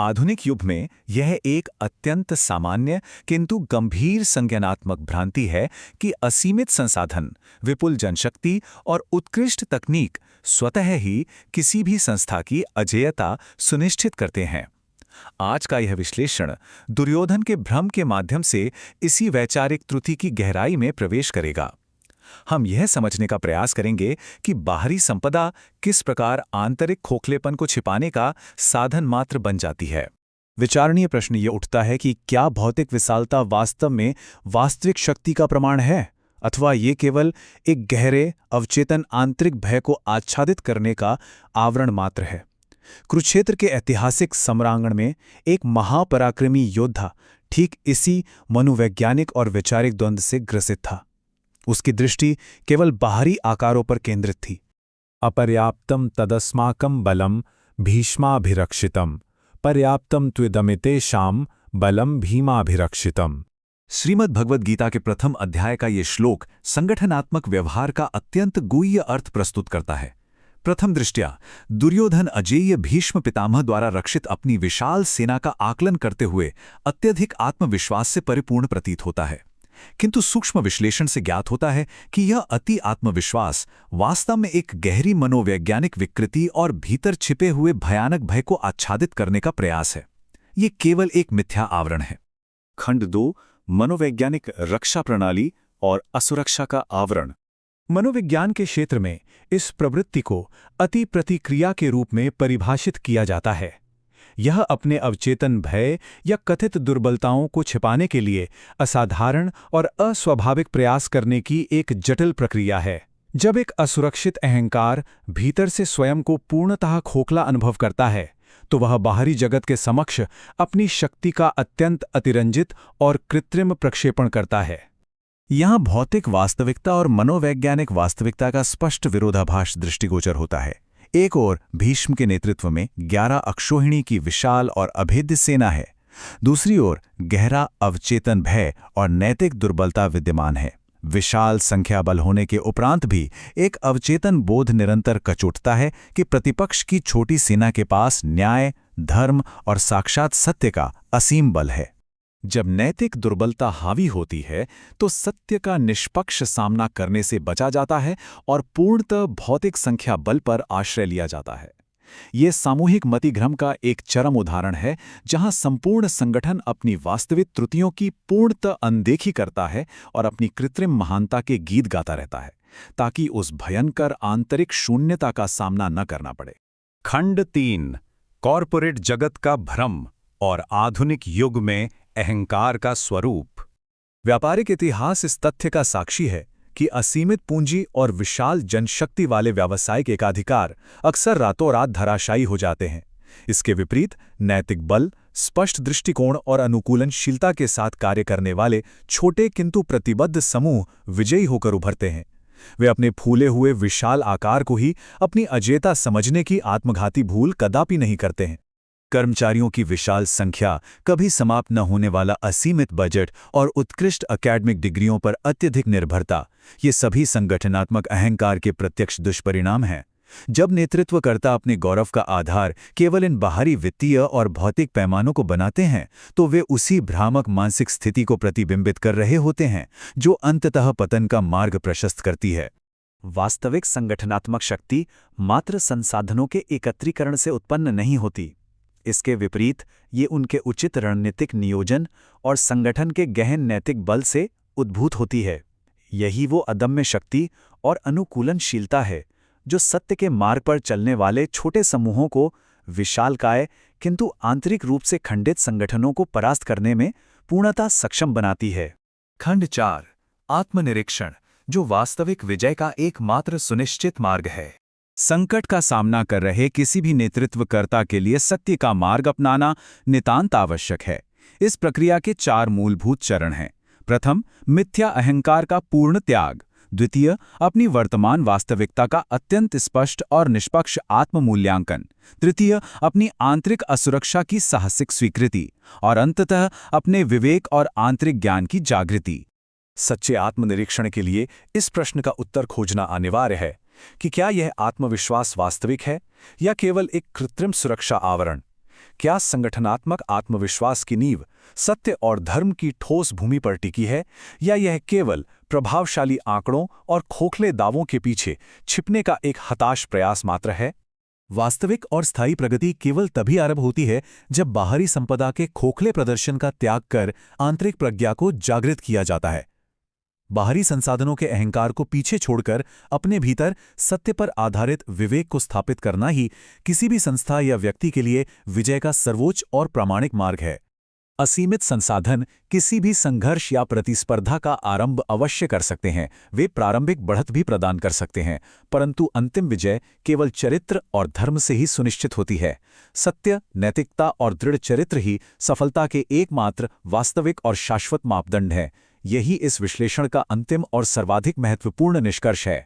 आधुनिक युग में यह एक अत्यंत सामान्य किंतु गंभीर संज्ञानात्मक भ्रांति है कि असीमित संसाधन, विपुल जनशक्ति और उत्कृष्ट तकनीक स्वतः ही किसी भी संस्था की अजेयता सुनिश्चित करते हैं। आज का यह विश्लेषण दुर्योधन के भ्रम के माध्यम से इसी वैचारिक त्रुटि की गहराई में प्रवेश करेगा। हम यह समझने का प्रयास करेंगे कि बाहरी संपदा किस प्रकार आंतरिक खोखलेपन को छिपाने का साधन मात्र बन जाती है। विचारणीय प्रश्न ये उठता है कि क्या भौतिक विशालता वास्तव में वास्तविक शक्ति का प्रमाण है, अथवा ये केवल एक गहरे अवचेतन आंतरिक भय को आच्छादित करने का आवरण मात्र है। कुरुक्षेत्र के ऐतिहासिक सम्रांगण में एक महापराक्रमी योद्धा ठीक इसी मनोवैज्ञानिक और वैचारिक द्वंद्व से ग्रसित था। उसकी दृष्टि केवल बाहरी आकारों पर केंद्रित थी। अपर्याप्तम तदस्माकं बलम भीष्माभिरक्षितम पर्याप्तम त्विदमितेषां बलम भीमाभिरक्षितम। श्रीमद् भगवद गीता के प्रथम अध्याय का ये श्लोक संगठनात्मक व्यवहार का अत्यंत गुह्य अर्थ प्रस्तुत करता है। प्रथम दृष्टया दुर्योधन अजेय भीष्म पितामह द्वारा रक्षित अपनी विशाल सेना का आकलन करते हुए अत्यधिक आत्मविश्वास से परिपूर्ण प्रतीत होता है, किंतु सूक्ष्म विश्लेषण से ज्ञात होता है कि यह अति आत्मविश्वास वास्तव में एक गहरी मनोवैज्ञानिक विकृति और भीतर छिपे हुए भयानक भय को आच्छादित करने का प्रयास है। ये केवल एक मिथ्या आवरण है। खंड 2 मनोवैज्ञानिक रक्षा प्रणाली और असुरक्षा का आवरण। मनोविज्ञान के क्षेत्र में इस प्रवृत्ति को अति प्रतिक्रिया के रूप में परिभाषित किया जाता है। यह अपने अवचेतन भय या कथित दुर्बलताओं को छिपाने के लिए असाधारण और अस्वाभाविक प्रयास करने की एक जटिल प्रक्रिया है। जब एक असुरक्षित अहंकार भीतर से स्वयं को पूर्णतः खोखला अनुभव करता है, तो वह बाहरी जगत के समक्ष अपनी शक्ति का अत्यंत अतिरंजित और कृत्रिम प्रक्षेपण करता है। यहाँ भौतिक वास्तविकता और मनोवैज्ञानिक वास्तविकता का स्पष्ट विरोधाभास दृष्टिगोचर होता है। एक ओर भीष्म के नेतृत्व में 11 अक्षौहिणी की विशाल और अभेद्य सेना है, दूसरी ओर गहरा अवचेतन भय और नैतिक दुर्बलता विद्यमान है। विशाल संख्या बल होने के उपरांत भी एक अवचेतन बोध निरंतर कचोटता है कि प्रतिपक्ष की छोटी सेना के पास न्याय, धर्म और साक्षात सत्य का असीम बल है। जब नैतिक दुर्बलता हावी होती है तो सत्य का निष्पक्ष सामना करने से बचा जाता है और पूर्णतः भौतिक संख्या बल पर आश्रय लिया जाता है। ये सामूहिक मतिभ्रम का एक चरम उदाहरण है, जहां संपूर्ण संगठन अपनी वास्तविक त्रुटियों की पूर्णतः अनदेखी करता है और अपनी कृत्रिम महानता के गीत गाता रहता है, ताकि उस भयंकर आंतरिक शून्यता का सामना न करना पड़े। खंड 3 कॉर्पोरेट जगत का भ्रम और आधुनिक युग में अहंकार का स्वरूप। व्यापारिक इतिहास इस तथ्य का साक्षी है कि असीमित पूंजी और विशाल जनशक्ति वाले व्यावसायिक एकाधिकार अक्सर रातों रात धराशायी हो जाते हैं। इसके विपरीत नैतिक बल, स्पष्ट दृष्टिकोण और अनुकूलनशीलता के साथ कार्य करने वाले छोटे किंतु प्रतिबद्ध समूह विजयी होकर उभरते हैं। वे अपने फूले हुए विशाल आकार को ही अपनी अजेयता समझने की आत्मघाती भूल कदापि नहीं करते हैं। कर्मचारियों की विशाल संख्या, कभी समाप्त न होने वाला असीमित बजट और उत्कृष्ट अकेडमिक डिग्रियों पर अत्यधिक निर्भरता, ये सभी संगठनात्मक अहंकार के प्रत्यक्ष दुष्परिणाम हैं। जब नेतृत्वकर्ता अपने गौरव का आधार केवल इन बाहरी वित्तीय और भौतिक पैमानों को बनाते हैं, तो वे उसी भ्रामक मानसिक स्थिति को प्रतिबिंबित कर रहे होते हैं जो अंततः पतन का मार्ग प्रशस्त करती है। वास्तविक संगठनात्मक शक्ति मात्र संसाधनों के एकत्रीकरण से उत्पन्न नहीं होती। इसके विपरीत ये उनके उचित रणनीतिक नियोजन और संगठन के गहन नैतिक बल से उद्भूत होती है। यही वो अदम्य शक्ति और अनुकूलनशीलता है जो सत्य के मार्ग पर चलने वाले छोटे समूहों को विशालकाय किंतु आंतरिक रूप से खंडित संगठनों को परास्त करने में पूर्णतः सक्षम बनाती है। खंड 4 आत्मनिरीक्षण, जो वास्तविक विजय का एकमात्र सुनिश्चित मार्ग है। संकट का सामना कर रहे किसी भी नेतृत्वकर्ता के लिए सत्य का मार्ग अपनाना नितांत आवश्यक है। इस प्रक्रिया के 4 मूलभूत चरण हैं। प्रथम, मिथ्या अहंकार का पूर्ण त्याग। द्वितीय, अपनी वर्तमान वास्तविकता का अत्यंत स्पष्ट और निष्पक्ष आत्ममूल्यांकन। तृतीय, अपनी आंतरिक असुरक्षा की साहसिक स्वीकृति। और अंततः अपने विवेक और आंतरिक ज्ञान की जागृति। सच्चे आत्मनिरीक्षण के लिए इस प्रश्न का उत्तर खोजना अनिवार्य है कि क्या यह आत्मविश्वास वास्तविक है या केवल एक कृत्रिम सुरक्षा आवरण? क्या संगठनात्मक आत्मविश्वास की नींव सत्य और धर्म की ठोस भूमि पर टिकी है, या यह केवल प्रभावशाली आंकड़ों और खोखले दावों के पीछे छिपने का एक हताश प्रयास मात्र है? वास्तविक और स्थायी प्रगति केवल तभी आरंभ होती है जब बाहरी संपदा के खोखले प्रदर्शन का त्याग कर आंतरिक प्रज्ञा को जागृत किया जाता है। बाहरी संसाधनों के अहंकार को पीछे छोड़कर अपने भीतर सत्य पर आधारित विवेक को स्थापित करना ही किसी भी संस्था या व्यक्ति के लिए विजय का सर्वोच्च और प्रामाणिक मार्ग है। असीमित संसाधन किसी भी संघर्ष या प्रतिस्पर्धा का आरंभ अवश्य कर सकते हैं, वे प्रारंभिक बढ़त भी प्रदान कर सकते हैं, परंतु अंतिम विजय केवल चरित्र और धर्म से ही सुनिश्चित होती है। सत्य, नैतिकता और दृढ़ चरित्र ही सफलता के एकमात्र वास्तविक और शाश्वत मापदंड हैं। यही इस विश्लेषण का अंतिम और सर्वाधिक महत्वपूर्ण निष्कर्ष है।